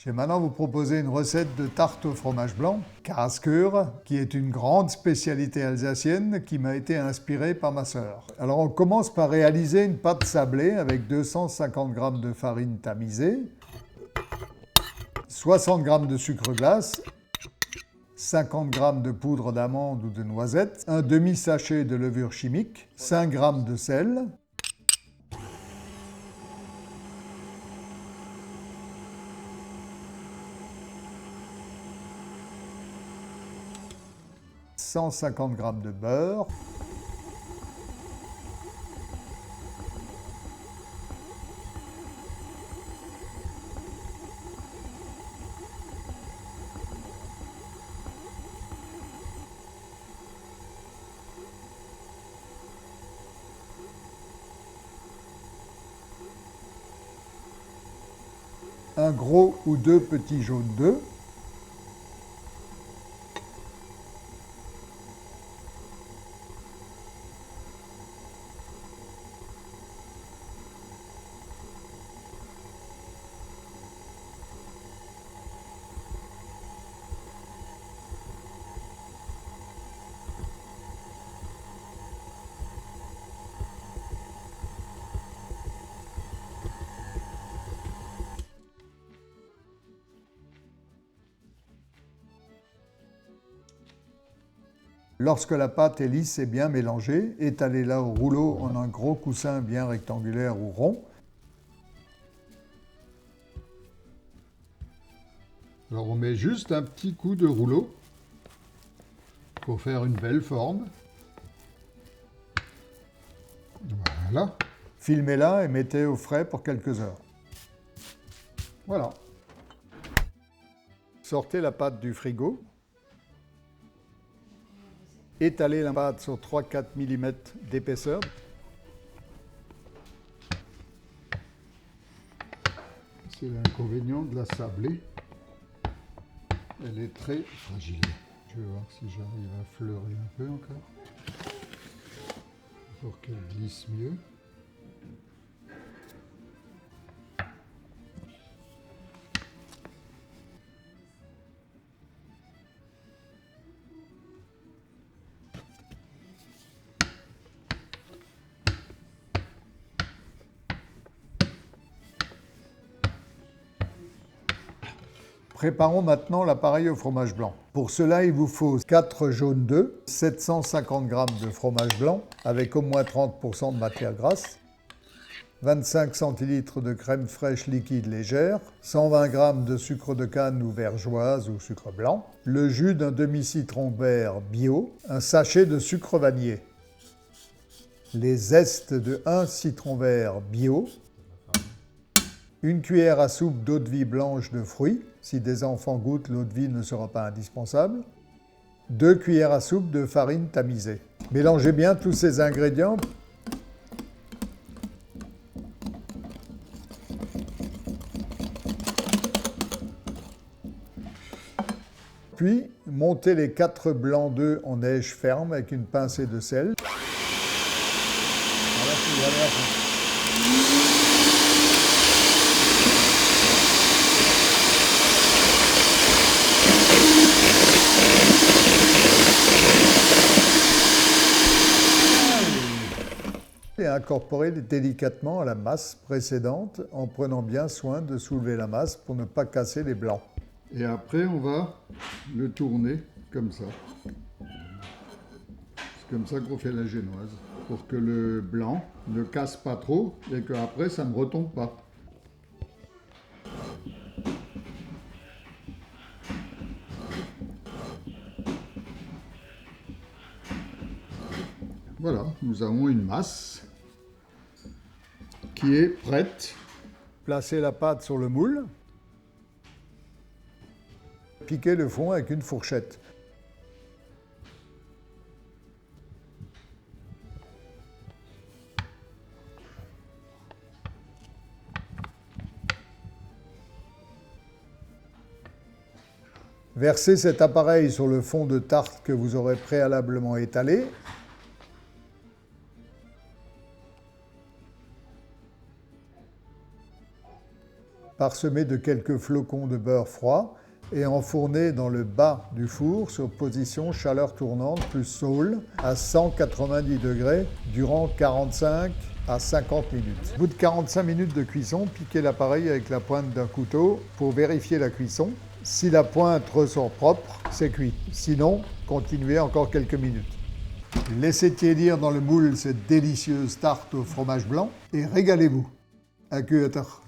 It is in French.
Je vais maintenant vous proposer une recette de tarte au fromage blanc, Karaskur, qui est une grande spécialité alsacienne qui m'a été inspirée par ma sœur. Alors on commence par réaliser une pâte sablée avec 250 g de farine tamisée, 60 g de sucre glace, 50 g de poudre d'amande ou de noisette, un demi-sachet de levure chimique, 5 g de sel, « 150 g de beurre, un gros ou deux petits jaunes d'œufs, Lorsque la pâte est lisse et bien mélangée, étalez-la au rouleau en un gros coussin bien rectangulaire ou rond. Alors on met juste un petit coup de rouleau pour faire une belle forme. Voilà. Filmez-la et mettez au frais pour quelques heures. Voilà. Sortez la pâte du frigo. Étalez la pâte sur 3-4 mm d'épaisseur. C'est l'inconvénient de la sablée. Elle est très fragile. Je vais voir si j'arrive à fleurer un peu encore pour qu'elle glisse mieux. Préparons maintenant l'appareil au fromage blanc. Pour cela, il vous faut 4 jaunes d'œufs, 750 g de fromage blanc avec au moins 30 % de matière grasse, 25 centilitres de crème fraîche liquide légère, 120 g de sucre de canne ou vergeoise ou sucre blanc, le jus d'un demi-citron vert bio, un sachet de sucre vanillé, les zestes de 1 citron vert bio, une cuillère à soupe d'eau-de-vie blanche de fruits. Si des enfants goûtent, l'eau-de-vie ne sera pas indispensable. 2 cuillères à soupe de farine tamisée. Mélangez bien tous ces ingrédients. Puis, montez les 4 blancs d'œufs en neige ferme avec une pincée de sel. Et incorporez délicatement à la masse précédente en prenant bien soin de soulever la masse pour ne pas casser les blancs. Et après, on va le tourner comme ça. C'est comme ça qu'on fait la génoise, pour que le blanc ne casse pas trop et qu'après, ça ne retombe pas. Voilà, nous avons une masse qui est prête. Placez la pâte sur le moule. Piquez le fond avec une fourchette. Versez cet appareil sur le fond de tarte que vous aurez préalablement étalé. parsemé de quelques flocons de beurre froid et enfourné dans le bas du four sur position chaleur tournante plus saule à 190 degrés durant 45 à 50 minutes. Au bout de 45 minutes de cuisson, piquez l'appareil avec la pointe d'un couteau pour vérifier la cuisson. Si la pointe ressort propre, c'est cuit. Sinon, continuez encore quelques minutes. Laissez tiédir dans le moule cette délicieuse tarte au fromage blanc et régalez-vous. À cueilleur.